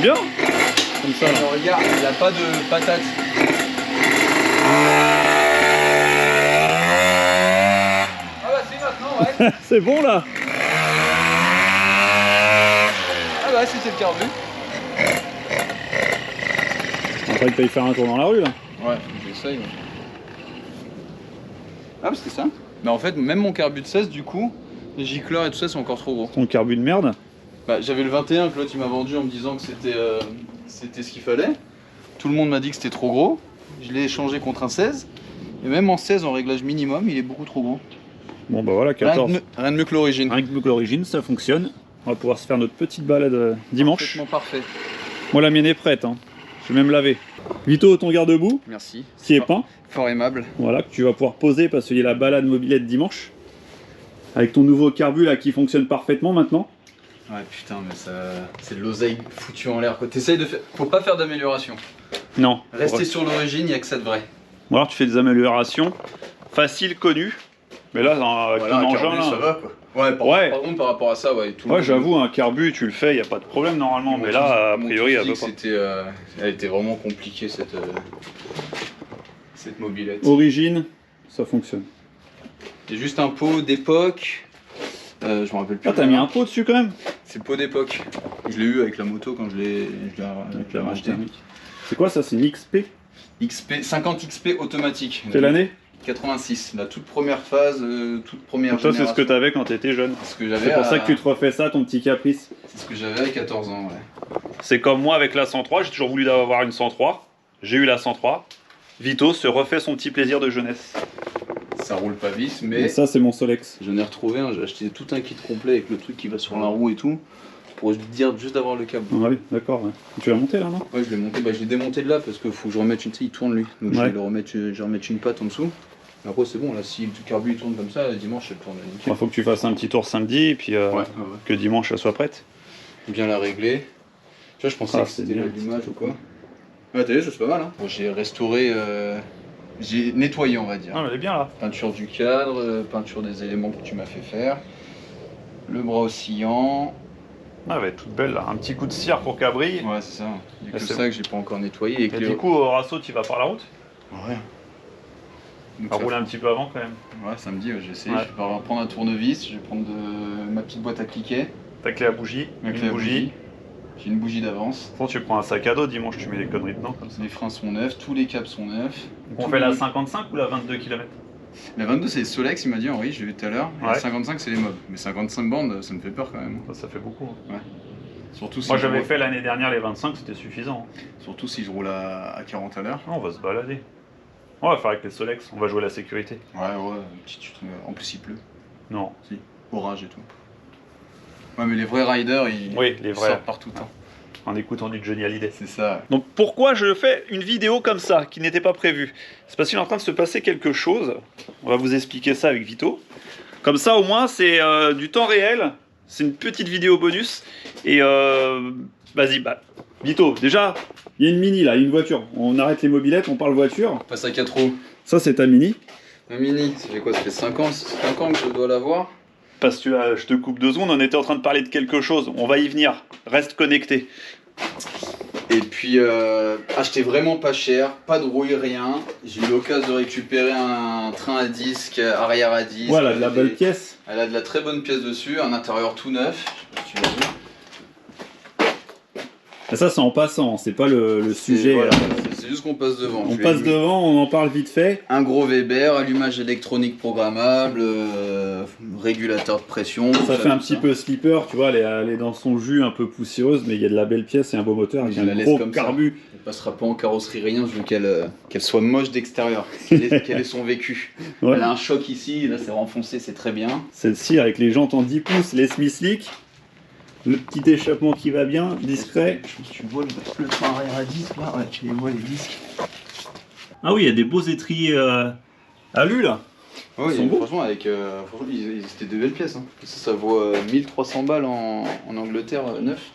T'aimes bien comme ça là. Alors, regarde, il n'y a pas de patate. Ah bah c'est maintenant, ouais. C'est bon là. Ah bah c'était le carbu. Après que t'ailles faire un tour dans la rue là. Ouais, j'essaye. Ouais. Ah bah c'était ça. Bah en fait, même mon carbu de 16 du coup, les gicleurs et tout ça sont encore trop gros. Ton carbu de merde. Bah j'avais le 21 que l'autre il m'a vendu en me disant que c'était ce qu'il fallait. Tout le monde m'a dit que c'était trop gros. Je l'ai échangé contre un 16. Et même en 16 en réglage minimum, il est beaucoup trop gros. Bon bah voilà, 14. Rien de mieux que l'origine. Rien que mieux que l'origine, ça fonctionne. On va pouvoir se faire notre petite balade dimanche. Parfaitement parfait. Moi la mienne est prête, hein. Je vais même laver. Vito, ton garde-boue, Merci. qui est peint. Fort aimable. Voilà, que tu vas pouvoir poser parce qu'il y a la balade mobilette dimanche. Avec ton nouveau carbu là qui fonctionne parfaitement maintenant. Ouais putain mais ça. C'est de l'oseille foutu en l'air quoi. T'essayes de faire. Faut pas faire d'amélioration. Non. Rester sur l'origine, il n'y a que ça de vrai. Ou alors tu fais des améliorations faciles, connues. Mais là, avec Voilà, ton un engin carbu, là. ça va quoi. Ouais, par contre par rapport à ça, ouais. Tout Ouais, j'avoue, un carbu, tu le fais, y a pas de problème normalement. Mais là, a priori, elle veut pas. Elle était vraiment compliquée cette mobilette. Origine, ça fonctionne. C'est juste un pot d'époque. Je me rappelle plus. Ah, t'as mis un pot dessus quand même? C'est le pot d'époque. Je l'ai eu avec la moto quand je l'ai racheté. C'est quoi ça? C'est une XP? XP, 50 XP automatique. Quelle année? 86, la toute première phase, toute première Toi, génération. c'est ce que t'avais quand t'étais jeune. C'est pour ça que tu te refais ça, ton petit caprice. C'est ce que j'avais à 14 ans, ouais. C'est comme moi avec la 103, j'ai toujours voulu avoir une 103. J'ai eu la 103. Vito se refait son petit plaisir de jeunesse. Ça roule pas vite, mais Et ça, c'est mon Solex. j'en ai retrouvé un, j'ai acheté tout un kit complet avec le truc qui va sur la roue et tout, pour dire juste d'avoir le câble. Ouais, d'accord. Ouais. Tu l'as monté là, non? Ouais, je l'ai monté, bah, je l'ai démonté de là parce qu'il faut que je remette une, tu sais, il tourne lui, donc Ouais. je vais remettre une patte en dessous. Après c'est bon, là si le carbu il tourne comme ça, dimanche je le tourne nickel. Faut que tu fasses un petit tour samedi et puis que dimanche elle soit prête. Bien la régler. Tu vois, je pensais que c'était l'allumage ou quoi. Ouais, t'as vu, ça c'est pas mal. Hein. Bon, j'ai restauré, j'ai nettoyé on va dire. Ah, elle est bien là. Peinture du cadre, peinture des éléments que tu m'as fait faire. Le bras oscillant. Ah, elle va être toute belle là. Un petit coup de cire pour qu'elle brille. Ouais, c'est ça. Il y a que c'est ça que j'ai pas encore nettoyé. Et du coup, au Rasso, tu vas par la route? Ouais. On va rouler un petit peu avant quand même. Ouais, samedi, j'ai essayé. Je vais prendre un tournevis, je vais prendre ma petite boîte à cliquer. Ta clé à bougie, Ma clé à bougie. J'ai une bougie d'avance. Bon, tu prends un sac à dos, dimanche tu mets des conneries dedans comme ça. Les freins sont neufs, tous les câbles sont neufs. On fait la 55 ou la 22 km? La 22 c'est Solex, il m'a dit, oui, je l'ai vu tout à l'heure. Ouais. La 55 c'est les mobs. Mais 55 bandes, ça me fait peur quand même. Ça fait beaucoup. Hein. Ouais. Surtout si moi j'avais fait l'année dernière les 25, c'était suffisant. Surtout si je roule à 40 à l'heure. On va se balader. On va faire avec les Solex, on va jouer la sécurité. Ouais, en plus il pleut. Non. Si, orage et tout. Ouais, mais les vrais riders, ils sortent par tout temps. En écoutant du Johnny Hallyday. C'est ça. Donc pourquoi je fais une vidéo comme ça, qui n'était pas prévue? C'est parce qu'il est en train de se passer quelque chose. On va vous expliquer ça avec Vito. Comme ça au moins c'est du temps réel. C'est une petite vidéo bonus. Et vas-y, Vito, déjà, il y a une Mini là, une voiture. On arrête les mobilettes, on parle voiture. On passe à 4 roues. Ça c'est ta Mini. Ma Mini, ça fait quoi? Ça fait 5 ans que je dois l'avoir. Parce que je te coupe 2 secondes, on était en train de parler de quelque chose. On va y venir. Reste connecté. Et puis, acheté vraiment pas cher, pas de rouille, rien. J'ai eu l'occasion de récupérer un train à disque, arrière à disque. Voilà, de la belle pièce. Elle a de la très bonne pièce dessus, un intérieur tout neuf. Je sais pas si tu l'as vu. Et ça c'est en passant, c'est pas le sujet. Voilà, c'est juste qu'on passe devant. On passe devant, on en parle vite fait. Un gros Weber, allumage électronique programmable, régulateur de pression. Ça fait un petit peu slipper, tu vois, elle est dans son jus un peu poussiéreuse, mais il y a de la belle pièce et un beau moteur avec un gros carbu. Elle passera pas en carrosserie rien, je veux qu'elle soit moche d'extérieur, quel est son vécu. Ouais. Elle a un choc ici, là c'est renfoncé, c'est très bien. Celle-ci avec les jantes en 10 pouces, les Smith Slick. Le petit échappement qui va bien, discret. Je pense que tu vois le train arrière à disque là, ouais, tu les vois les disques. Ah oui, il y a des beaux étriers à lui là. Oui, franchement, c'était de belles pièces. Hein. Ça vaut 1300 balles en Angleterre neuf.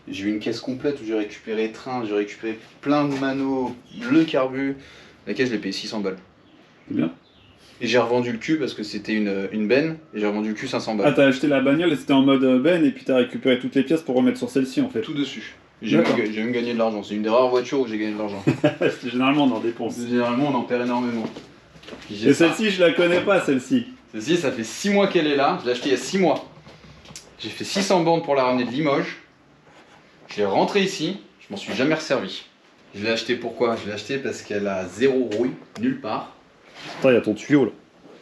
J'ai eu une caisse complète où j'ai récupéré train, j'ai récupéré plein de manos, le carbu. La caisse, je l'ai payé 600 balles. C'est bien. Et j'ai revendu le cul parce que c'était une benne, et j'ai revendu le cul 500 balles. Ah, t'as acheté la bagnole et c'était en mode benne, et puis t'as récupéré toutes les pièces pour remettre sur celle-ci en fait. Tout dessus. D'accord. J'ai même gagné de l'argent. C'est une des rares voitures où j'ai gagné de l'argent. Généralement, on en dépense. Généralement, on en perd énormément. Et celle-ci, je la connais pas, celle-ci. Celle-ci, ça fait 6 mois qu'elle est là. Je l'ai achetée il y a 6 mois. J'ai fait 600 bornes pour la ramener de Limoges. Je l'ai rentrée ici. Je m'en suis jamais resservi. Je l'ai acheté pourquoi? Je l'ai acheté parce qu'elle a 0 rouille, nulle part. Attends, il y a ton tuyau là.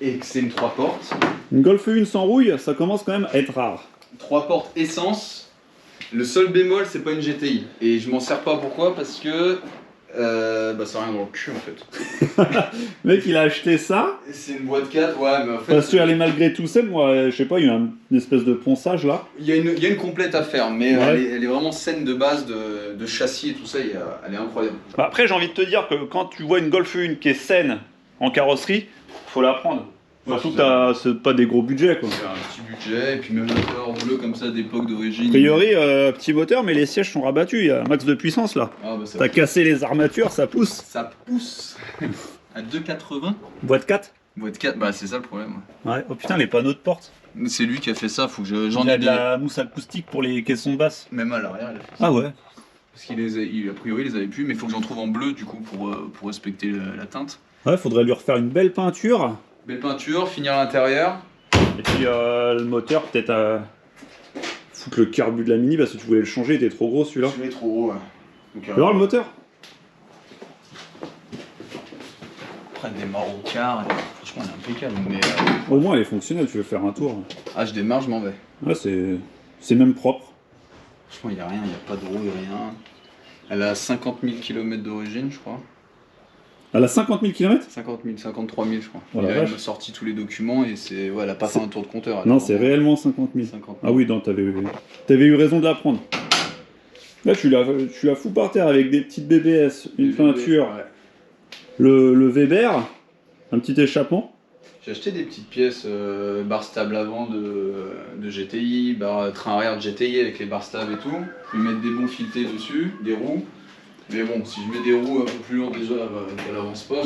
Et que c'est une 3 portes. Une Golf 1 sans rouille, ça commence quand même à être rare. 3 portes essence. Le seul bémol, c'est pas une GTI. Et je m'en sers pas pourquoi? Parce que ça a rien dans le cul en fait. Le mec, il a acheté ça. C'est une boîte 4, ouais, mais en fait. Parce qu'elle est malgré tout saine, moi, je sais pas, il y a une espèce de ponçage là. Il y a une complète à faire, mais Ouais. elle est vraiment saine de base, de châssis et tout ça, elle est incroyable. Bah, après, j'ai envie de te dire que quand tu vois une Golf 1 qui est saine en carrosserie, faut la prendre. Ouais, Surtout que c'est pas des gros budgets quoi. C'est un petit budget, et puis même moteur bleu comme ça d'époque d'origine. A priori, petit moteur, mais les sièges sont rabattus, il y a un max de puissance là. Ah, bah, ça T'as cassé les armatures, ça pousse. Ça pousse à 2,80. Boîte 4. Boîte 4, bah c'est ça le problème. Ouais, oh putain, les panneaux de porte. C'est lui qui a fait ça, faut que Il j'en y a ai de la mousse acoustique pour les caissons basses. Même à l'arrière, il a fait ça. Ah ouais. Parce a priori, il les avait plus, mais il faut que j'en trouve en bleu du coup pour respecter la teinte. Ouais, faudrait lui refaire une belle peinture. Belle peinture, finir l'intérieur. Et puis le moteur, peut-être foutre le carbu de la Mini parce que tu voulais le changer, il était trop gros celui-là. Celui-là est trop gros, ouais. Donc, Tu veux voir le moteur? Après, elle démarre au quart, franchement, elle est impeccable. Mais, Au moins, elle est fonctionnelle, tu veux faire un tour. Ah, je démarre, je m'en vais. Ouais, c'est même propre. Franchement, il n'y a rien, il n'y a pas de roue, rien. Elle a 50 000 km d'origine, je crois. Elle a 50 000 km? 50 000, 53 000, je crois. Oh la elle vache. m'a sorti tous les documents et elle a pas fait un tour de compteur. Non, c'est réellement 50 000. 50 000. Ah oui, non, t'avais eu raison de la prendre. Là, tu la fous par terre avec des petites BBS, une peinture, Ouais. le Weber, un petit échappement. J'ai acheté des petites pièces, barre stable avant de GTI, train arrière de GTI avec les barres stables et tout. Je vais mettre des bons filetés dessus, des roues. Mais bon, si je mets des roues un peu plus lourdes déjà, elle avance pas.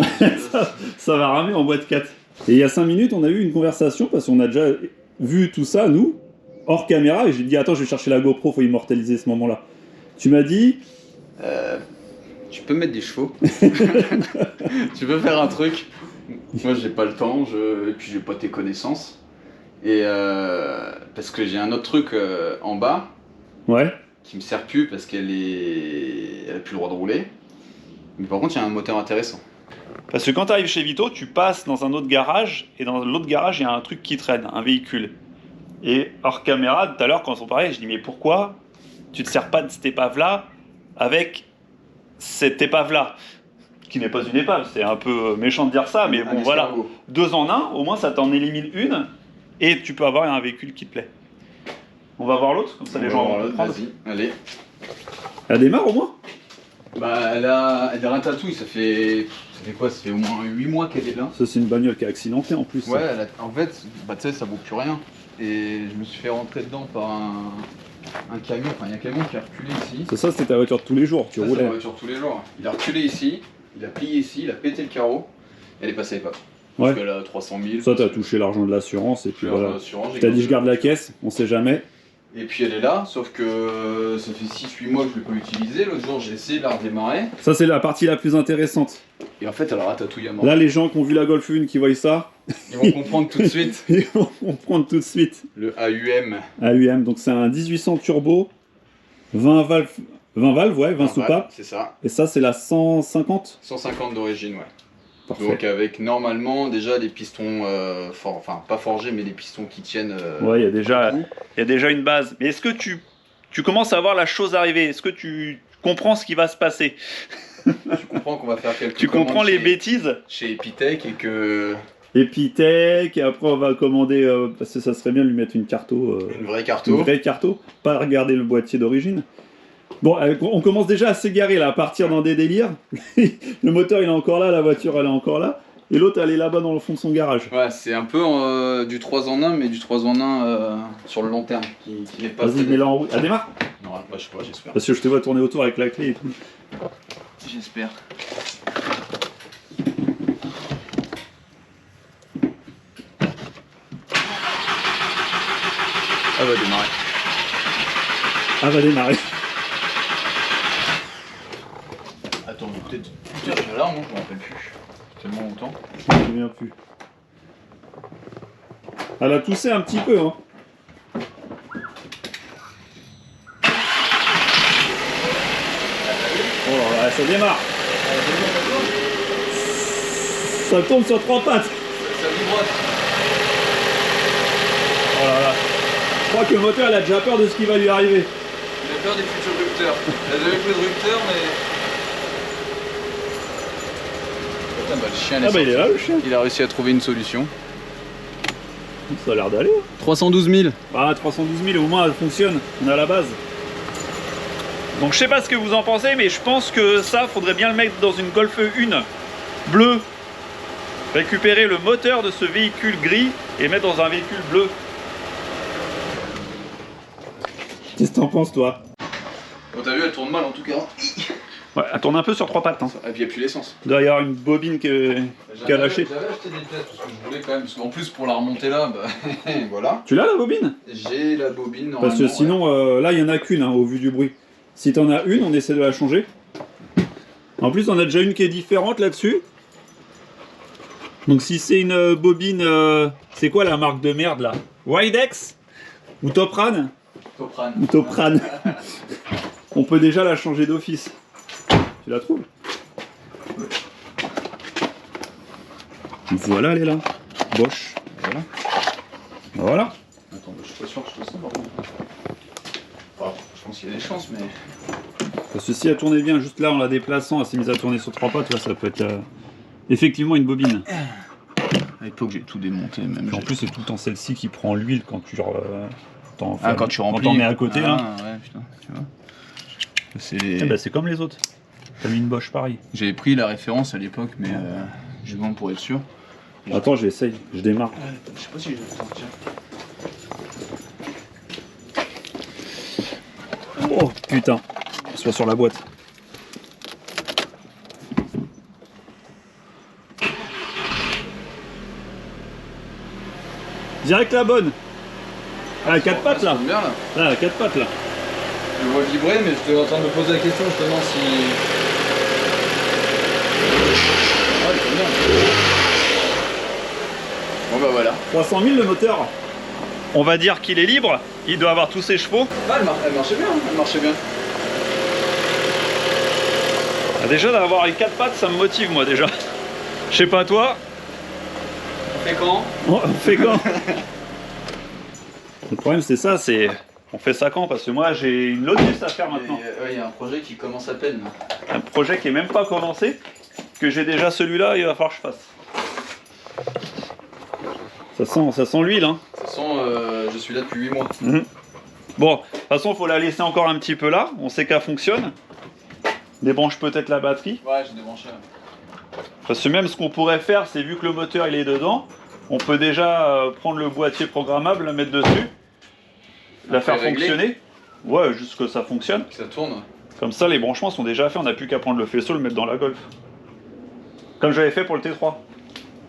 Ça va ramer en boîte 4. Et il y a 5 minutes, on a eu une conversation parce qu'on a déjà vu tout ça, nous, hors caméra, et j'ai dit attends, je vais chercher la GoPro, faut immortaliser ce moment-là. Tu m'as dit Tu peux mettre des chevaux. Tu peux faire un truc. Moi, j'ai pas le temps, et puis j'ai pas tes connaissances. Et parce que j'ai un autre truc en bas. Ouais. Qui me sert plus parce elle a plus le droit de rouler. Mais par contre, il y a un moteur intéressant. Parce que quand tu arrives chez Vito, tu passes dans un autre garage, et dans l'autre garage, il y a un truc qui traîne, un véhicule. Et hors caméra, tout à l'heure, quand on parlait, je dis mais pourquoi tu te sers pas de cette épave-là avec cette épave-là? Qui n'est pas une épave, c'est un peu méchant de dire ça, mais bon voilà. 2 en 1, au moins ça t'en élimine une, et tu peux avoir un véhicule qui te plaît. On va voir l'autre, comme ça les gens vont comprendre. Vas-y, allez. Elle démarre au moins? Bah, elle a un tatouille, ça fait quoi? Ça fait au moins 8 mois qu'elle est là. Ça, c'est une bagnole qui est accidentée en plus. Ouais, en fait, tu sais, ça vaut plus rien. Et je me suis fait rentrer dedans par un camion, enfin, il y a un camion qui a reculé ici. Ça, c'était ta voiture de tous les jours, tu C'est roulais. ma voiture tous les jours. Il a reculé ici, il a plié ici, il a pété le carreau, elle est passée à l'épave. Ouais. Parce qu'elle a 300 000. Ça, t'as touché l'argent de l'assurance, et puis voilà. J'ai T'as dit je garde la caisse, on sait jamais. Et puis elle est là, sauf que ça fait 6-8 mois que je ne l'ai pas utilisée. L'autre jour, j'ai essayé de la redémarrer. Ça, c'est la partie la plus intéressante. Et en fait, elle a ratatouille à mort. Là, les gens qui ont vu la Golf 1, qui voient ça, Ils vont comprendre tout de suite. ils vont comprendre tout de suite. Le AUM. AUM, donc c'est un 1800 turbo, 20 valves, ouais, 20 soupapes. C'est ça. Et ça, c'est la 150. 150 d'origine, ouais. Parfait. Donc avec normalement déjà des pistons, enfin pas forgés, mais des pistons qui tiennent. Ouais, il y a déjà une base. Mais est-ce que tu commences à voir la chose arriver? Est-ce que tu comprends ce qui va se passer? Tu comprends qu'on va faire quelques Tu comprends les bêtises? chez Epitech et que... Epitech, et après on va commander, parce que ça serait bien de lui mettre une carto. Une vraie Une carto. vraie carto, pas regarder le boîtier d'origine. Bon, on commence déjà à s'égarer là, à partir dans des délires. Le moteur il est encore là, la voiture elle est encore là. Et l'autre elle est là-bas dans le fond de son garage. Ouais, c'est un peu du 3 en 1, mais du 3 en 1 sur le long terme, qui n'est pas... Vas-y, mets-la en route. Elle démarre? Non, bah, je sais pas, j'espère. Parce que je te vois tourner autour avec la clé et tout. J'espère. Elle va démarrer. Ah, va démarrer. bizarre, moi je m'en rappelle plus. Tellement longtemps. Je me souviens plus. Elle a toussé un petit peu, hein. Oh là là, ça démarre. Ça tombe sur 3 pattes. Ça vibrote. Oh là là. Je crois que le moteur, il a déjà peur de ce qui va lui arriver. Il a peur des futurs rupteurs. Il a jamais plus de rupteurs, mais... Putain, bah, le chien, Ah bah il est là le chien. il a réussi à trouver une solution. Ça a l'air d'aller. 312 000. Ah 312 000 au moins elle fonctionne. On est à la base. Donc je sais pas ce que vous en pensez, mais je pense que ça, faudrait bien le mettre dans une Golf 1 bleue. Récupérer le moteur de ce véhicule gris et mettre dans un véhicule bleu. Qu'est-ce que t'en penses toi? Bon, t'as vu, elle tourne mal en tout cas. Ouais, elle tourne un peu sur 3 pattes. Hein. Et puis il n'y a plus l'essence. Il doit y avoir une bobine qui a lâché. J'avais acheté des pièces parce que je voulais quand même. Parce qu'en plus, pour la remonter là, bah voilà. Tu l'as la bobine? J'ai la bobine normalement. Parce que sinon, là il y en a qu'une hein, au vu du bruit. Si t'en as une, on essaie de la changer. En plus, on a déjà une qui est différente là-dessus. Donc si c'est une bobine, c'est quoi la marque de merde là? Widex? Ou Topran? Topran. Ou Topran. On peut déjà la changer d'office. Tu la trouves? Voilà, elle est là. Bosch. Voilà. Voilà. Attends, je suis pas sûr que je fasse ça par contre. Enfin, je pense qu'il y a des chances, mais. Parce que si elle tournait bien juste là en la déplaçant, elle s'est mise à tourner sur 3 pattes, là, ça peut être effectivement une bobine. À l'époque, j'ai tout démonté. Même Puis en plus, c'est tout le temps celle-ci qui prend l'huile quand tu quand tu remplis. t'en mets à côté. Ah, Hein. ouais, putain, tu vois. C'est les... Eh ben, c'est comme les autres. T'as mis une Bosch pareil. J'avais pris la référence à l'époque, mais justement pour être sûr. Attends, j'essaye, je démarre. Je sais pas si je vais le sortir. Oh putain, soit sur la boîte. Direct la bonne. Ah, à 4 pattes là. Ça tombe bien là. Là, à 4 pattes là. Je vois vibrer, mais j'étais en train de me poser la question justement si. Ah, il tombe bien. Bon bah voilà. 300 000 le moteur. On va dire qu'il est libre. Il doit avoir tous ses chevaux. Ah, elle marchait bien, elle marchait bien. Ah, déjà d'avoir les 4 pattes, ça me motive moi déjà. Je sais pas toi. On fait quand? On fait quand? Le problème c'est ça, c'est... On fait ça quand? Parce que moi j'ai une Lotus à faire maintenant. Il y a un projet qui commence à peine. Un projet qui est même pas commencé. Que j'ai déjà celui-là, il va falloir que je fasse. Ça sent l'huile hein. De toute façon, je suis là depuis 8 mois. Bon, de toute façon, il faut la laisser encore un petit peu là. On sait qu'elle fonctionne. Débranche peut-être la batterie. Ouais, j'ai débranché. Parce que même ce qu'on pourrait faire, c'est vu que le moteur il est dedans, on peut déjà prendre le boîtier programmable, la mettre dessus, la faire fonctionner. Ouais, juste que ça fonctionne. Que ça tourne. Comme ça, les branchements sont déjà faits. On n'a plus qu'à prendre le faisceau, le mettre dans la Golf. Comme j'avais fait pour le T3.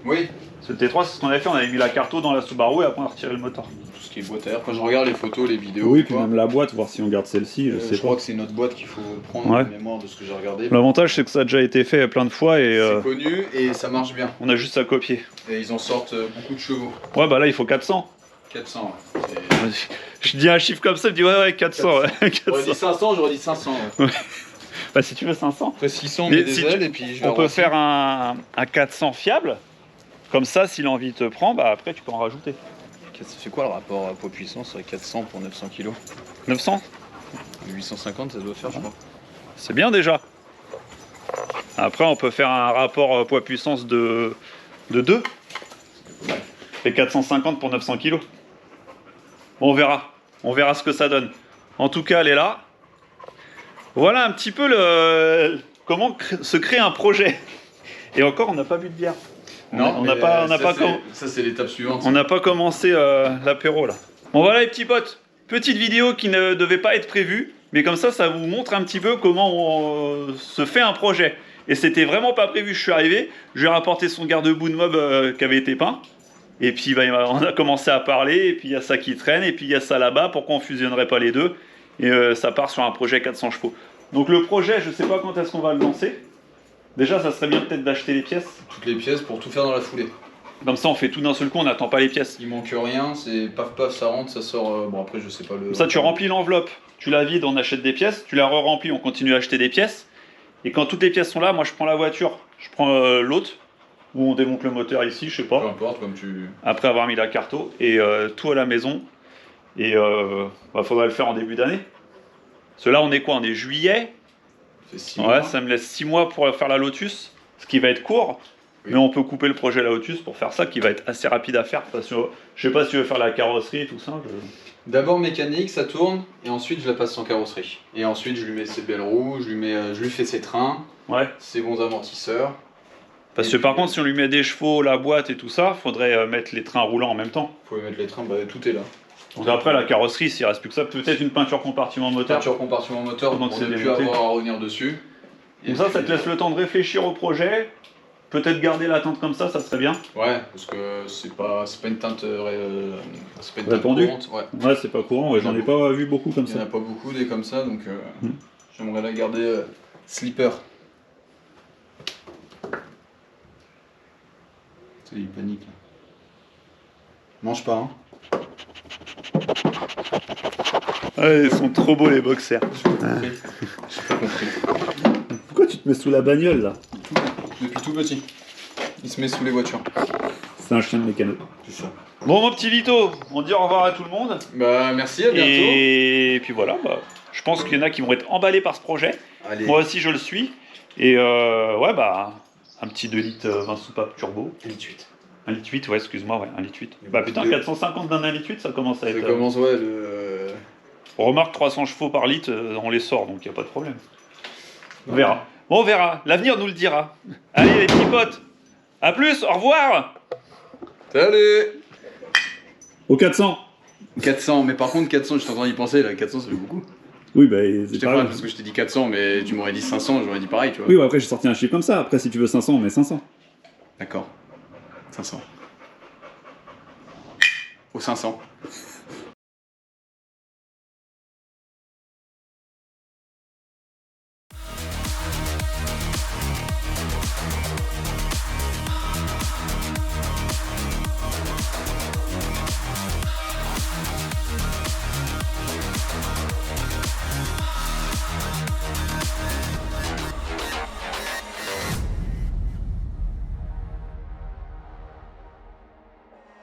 Oui. Ce T3, c'est ce qu'on avait fait. On avait mis la carto dans la Subaru et après on a retiré le moteur. Tout ce qui est boîte à air. Quand je regarde les photos, les vidéos. Oui, puis même la boîte, voir si on garde celle-ci, je sais Je pas. crois que c'est une autre boîte qu'il faut prendre Ouais. en mémoire de ce que j'ai regardé. L'avantage, c'est que ça a déjà été fait plein de fois et C'est connu et ça marche bien. on a juste à copier. Et ils en sortent beaucoup de chevaux. Ouais, bah là, il faut 400. 400, ouais. Je dis un chiffre comme ça, je me dis ouais, 400. Ouais, 400. J'aurais dit 500, j'aurais dit 500. Ouais. Bah, si tu veux 500. Après 600, Mais mais des si ailes et puis je vais On peut arroser. faire un 400 fiable. Comme ça, si l'envie te prend, bah après, tu peux en rajouter. Ça fait quoi le rapport poids-puissance avec 400 pour 900 kg 900, 850, ça doit faire, je crois. c'est bien déjà. Après, on peut faire un rapport poids-puissance de 2. Et 450 pour 900 kg. Bon, on verra. On verra ce que ça donne. En tout cas, elle est là. Voilà un petit peu comment se crée un projet. Et encore, on n'a pas bu de bière. Non, on n'a pas ça c'est l'étape suivante. On n'a pas commencé l'apéro là. Bon voilà les petits potes, petite vidéo qui ne devait pas être prévue, mais comme ça vous montre un petit peu comment on se fait un projet. Et c'était vraiment pas prévu, je suis arrivé, je lui ai rapporté son garde-boue de mob qui avait été peint, et puis on a commencé à parler, et puis il y a ça qui traîne, et puis il y a ça là-bas, pourquoi on fusionnerait pas les deux, et ça part sur un projet 400 chevaux. Donc le projet, je sais pas quand est-ce qu'on va le lancer, Déjà, ça serait bien peut-être d'acheter les pièces. Toutes les pièces pour tout faire dans la foulée. Comme ça, on fait tout d'un seul coup, on n'attend pas les pièces. Il manque rien, c'est paf paf, ça rentre, ça sort. Bon, après, je sais pas le. Comme ça, tu remplis l'enveloppe, tu la vides, on achète des pièces, tu la re-remplis, on continue à acheter des pièces. Et quand toutes les pièces sont là, moi je prends la voiture, je prends l'autre, où on démonte le moteur ici, je sais Peu pas, importe, comme tu. après avoir mis la carto, et tout à la maison. Et faudrait le faire en début d'année. Parce que là, on est quoi? On est juillet. Ça fait 6 Ouais, mois. ça me laisse 6 mois pour faire la Lotus, ce qui va être court. Oui. Mais on peut couper le projet la Lotus pour faire ça, qui va être assez rapide à faire. Parce que je sais pas si tu veux faire la carrosserie et tout ça. D'abord mécanique, ça tourne, et ensuite je la passe sans carrosserie. Et ensuite je lui mets ses belles roues, je lui fais ses trains, Ouais. ses bons amortisseurs. Parce Et que puis, par contre, si on lui met des chevaux, la boîte et tout ça, faudrait mettre les trains roulants en même temps. Vous pouvez mettre les trains, bah, tout est là. Donc après, la carrosserie, s'il reste plus que ça, peut-être une peinture compartiment moteur. Peinture compartiment moteur, Pendant pour que ne c'est plus démonté. avoir à revenir dessus. Et Donc ça puis, te laisse le temps de réfléchir au projet. Peut-être garder la teinte comme ça serait bien. Ouais, parce que c'est pas une teinte, c'est pas une teinte Répandue. courante. Ouais. Ouais, c'est pas courant, ouais, j'en ai pas vu beaucoup comme Il n'y en a pas beaucoup des comme ça, donc j'aimerais la garder slipper. C'est une panique là. Mange pas, hein. Ouais, ils sont trop beaux les boxers. J'ai pas compris. Pourquoi tu te mets sous la bagnole là? Depuis tout petit. Il se met sous les voitures. C'est un chien de mécano. C'est ça. Bon mon petit Vito, on dit au revoir à tout le monde. Bah merci, à bientôt. Et puis voilà, je pense qu'il y en a qui vont être emballés par ce projet. Allez. Moi aussi je le suis. Et ouais un petit 2 litres 20 soupapes turbo. 1,8 litre. 1 litre 8, ouais excuse-moi, ouais, 1 litre 8. Mais Bah bon, putain, deux. 450 d'un 1 litre 8, ça commence à Ça être... commence, ouais, le. Remarque 300 chevaux par litre, on les sort, donc il n'y a pas de problème. On verra. Bon, on verra, l'avenir nous le dira. Allez les petits potes, à plus, au revoir. Salut. Au 400. 400, mais par contre 400, je suis en train d'y penser là, 400 ça fait beaucoup. Oui, bah Je c'est t'ai pas pas grave. parce que je t'ai dit 400, mais tu m'aurais dit 500, j'aurais dit pareil, tu vois. Oui, après j'ai sorti un chiffre comme ça, après si tu veux 500, on met 500. D'accord. 500. Au 500.